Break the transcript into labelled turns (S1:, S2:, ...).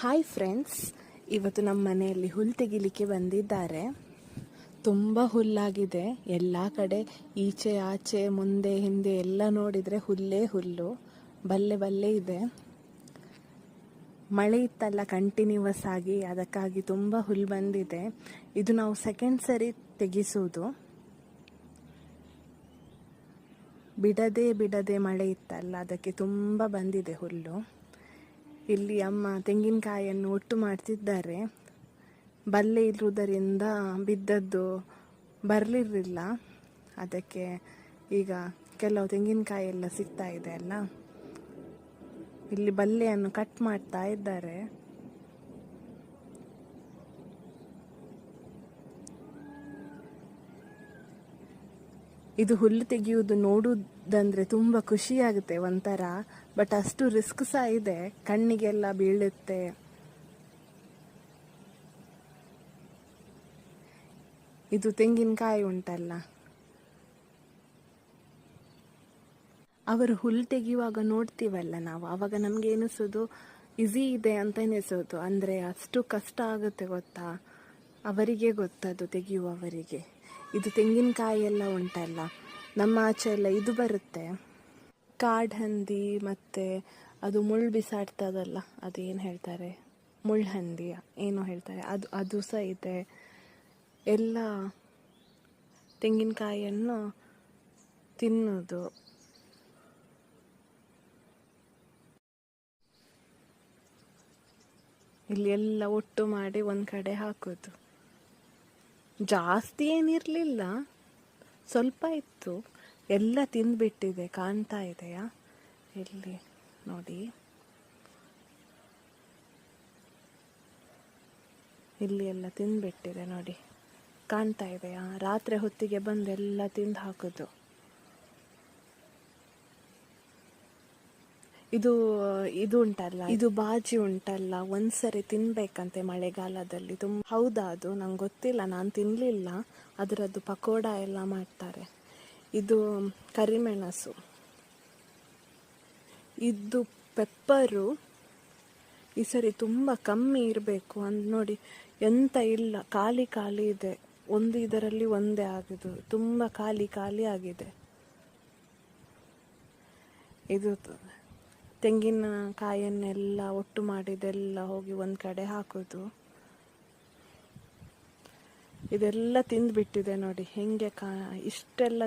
S1: Hi friends, ಇವತ್ತು ನಮ್ಮ ಮನೆಯಲ್ಲಿ ಹುಲ್ಲು ತೆಗಿಲಿಕ್ಕೆ ಬಂದಿದ್ದಾರೆ. ತುಂಬ ಹುಲ್ಲಾಗಿದೆ. ಎಲ್ಲ ಕಡೆ ಈಚೆ ಆಚೆ ಮುಂದೆ ಹಿಂದೆ ಎಲ್ಲ ನೋಡಿದರೆ ಹುಲ್ಲೇ ಹುಲ್ಲು, ಬಲ್ಲೆ ಬಲ್ಲೆ ಇದೆ. ಮಳೆ ಇತ್ತಲ್ಲ ಕಂಟಿನ್ಯೂವಸ್ ಆಗಿ, ಅದಕ್ಕಾಗಿ ತುಂಬ ಹುಲ್ಲು ಬಂದಿದೆ. ಇದು ನಾವು ಸೆಕೆಂಡ್ ಸರಿ ತೆಗಿಸೋದು. ಬಿಡದೆ ಮಳೆ ಇತ್ತಲ್ಲ, ಅದಕ್ಕೆ ತುಂಬ ಬಂದಿದೆ ಹುಲ್ಲು. ಇಲ್ಲಿ ಅಮ್ಮ ತೆಂಗಿನಕಾಯಿಯನ್ನು ಒಟ್ಟು ಮಾಡ್ತಿದ್ದಾರೆ. ಬಲ್ಲೆ ಇರುವುದರಿಂದ ಬಿದ್ದದ್ದು ಬರಲಿರಲಿಲ್ಲ. ಅದಕ್ಕೆ ಈಗ ಕೆಲವು ತೆಂಗಿನಕಾಯಿ ಎಲ್ಲ ಸಿಗ್ತಾ ಇದೆ ಅಲ್ಲ, ಇಲ್ಲಿ ಬಲ್ಲೆಯನ್ನು ಕಟ್ ಮಾಡ್ತಾ ಇದ್ದಾರೆ. ಇದು ಹುಲ್ಲು ತೆಗೆಯುವುದು ನೋಡುವುದಂದ್ರೆ ತುಂಬ ಖುಷಿಯಾಗುತ್ತೆ ಒಂಥರ. ಬಟ್ ಅಷ್ಟು ರಿಸ್ಕ್ ಸಹ ಇದೆ, ಕಣ್ಣಿಗೆಲ್ಲ ಬೀಳುತ್ತೆ. ಇದು ತೆಂಗಿನಕಾಯಿ ಉಂಟಲ್ಲ, ಅವರು ಹುಲ್ಲು ತೆಗೆಯುವಾಗ ನೋಡ್ತೀವಲ್ಲ ನಾವು, ಆವಾಗ ನಮ್ಗೆ ಎನಿಸೋದು ಈಸಿ ಇದೆ ಅಂತ ಎನಿಸೋದು. ಅಂದರೆ ಅಷ್ಟು ಕಷ್ಟ ಆಗುತ್ತೆ ಗೊತ್ತಾ, ಅವರಿಗೆ ಗೊತ್ತದು, ತೆಗೆಯುವವರಿಗೆ. ಇದು ತೆಂಗಿನಕಾಯಿ ಎಲ್ಲ ಉಂಟಲ್ಲ, ನಮ್ಮ ಆಚೆ ಎಲ್ಲ ಇದು ಬರುತ್ತೆ, ಕಾಡು ಹಂದಿ, ಮತ್ತು ಅದು ಮುಳ್ಳು ಬಿಸಾಡ್ತದಲ್ಲ, ಅದೇನು ಹೇಳ್ತಾರೆ, ಮುಳ್ಳುಹಂದಿ ಏನೋ ಹೇಳ್ತಾರೆ, ಅದು ಸಹ ಇದೆ. ಎಲ್ಲ ತೆಂಗಿನಕಾಯಿಯನ್ನು ತಿನ್ನೋದು. ಇಲ್ಲಿ ಎಲ್ಲ ಒಟ್ಟು ಮಾಡಿ ಒಂದು ಕಡೆ ಹಾಕೋದು. ಜಾಸ್ತಿ ಏನಿರಲಿಲ್ಲ, ಸ್ವಲ್ಪ ಇತ್ತು. ಎಲ್ಲ ತಿಂದುಬಿಟ್ಟಿದೆ, ಕಾಣ್ತಾ ಇದೆಯಾ ಇಲ್ಲಿ ನೋಡಿ. ಇಲ್ಲಿ ಎಲ್ಲ ತಿಂದುಬಿಟ್ಟಿದೆ ನೋಡಿ, ಕಾಣ್ತಾ ಇದೆಯಾ. ರಾತ್ರಿ ಹೊತ್ತಿಗೆ ಬಂದು ಎಲ್ಲ ತಿಂದು ಹಾಕೋದು. ಇದು ಉಂಟಲ್ಲ, ಇದು ಬಾಜಿ ಉಂಟಲ್ಲ, ಒಂದ್ಸರಿ ತಿನ್ಬೇಕಂತೆ ಮಳೆಗಾಲದಲ್ಲಿ. ಹೌದಾ, ಅದು ನಂಗೆ ಗೊತ್ತಿಲ್ಲ, ನಾನು ತಿನ್ನಲಿಲ್ಲ. ಅದರದ್ದು ಪಕೋಡ ಎಲ್ಲ ಮಾಡ್ತಾರೆ. ಇದು ಕರಿಮೆಣಸು, ಇದು ಪೆಪ್ಪರು. ಈ ಸರಿ ತುಂಬ ಕಮ್ಮಿ ಇರಬೇಕು ಅಂತ ನೋಡಿ, ಎಂತ ಇಲ್ಲ, ಖಾಲಿ ಇದೆ. ಒಂದು ಇದರಲ್ಲಿ ಒಂದೇ ಆಗಿದೆ, ತುಂಬ ಖಾಲಿ ಆಗಿದೆ. ಇದು ತೆಂಗಿನಕಾಯನ್ನೆಲ್ಲ ಒಟ್ಟು ಮಾಡಿದೆಲ್ಲ ಹೋಗಿ ಒಂದು ಕಡೆ ಹಾಕೋದು. ಇದೆಲ್ಲ ತಿಂದುಬಿಟ್ಟಿದೆ ನೋಡಿ, ಹೆಂಗೆ ಇಷ್ಟೆಲ್ಲ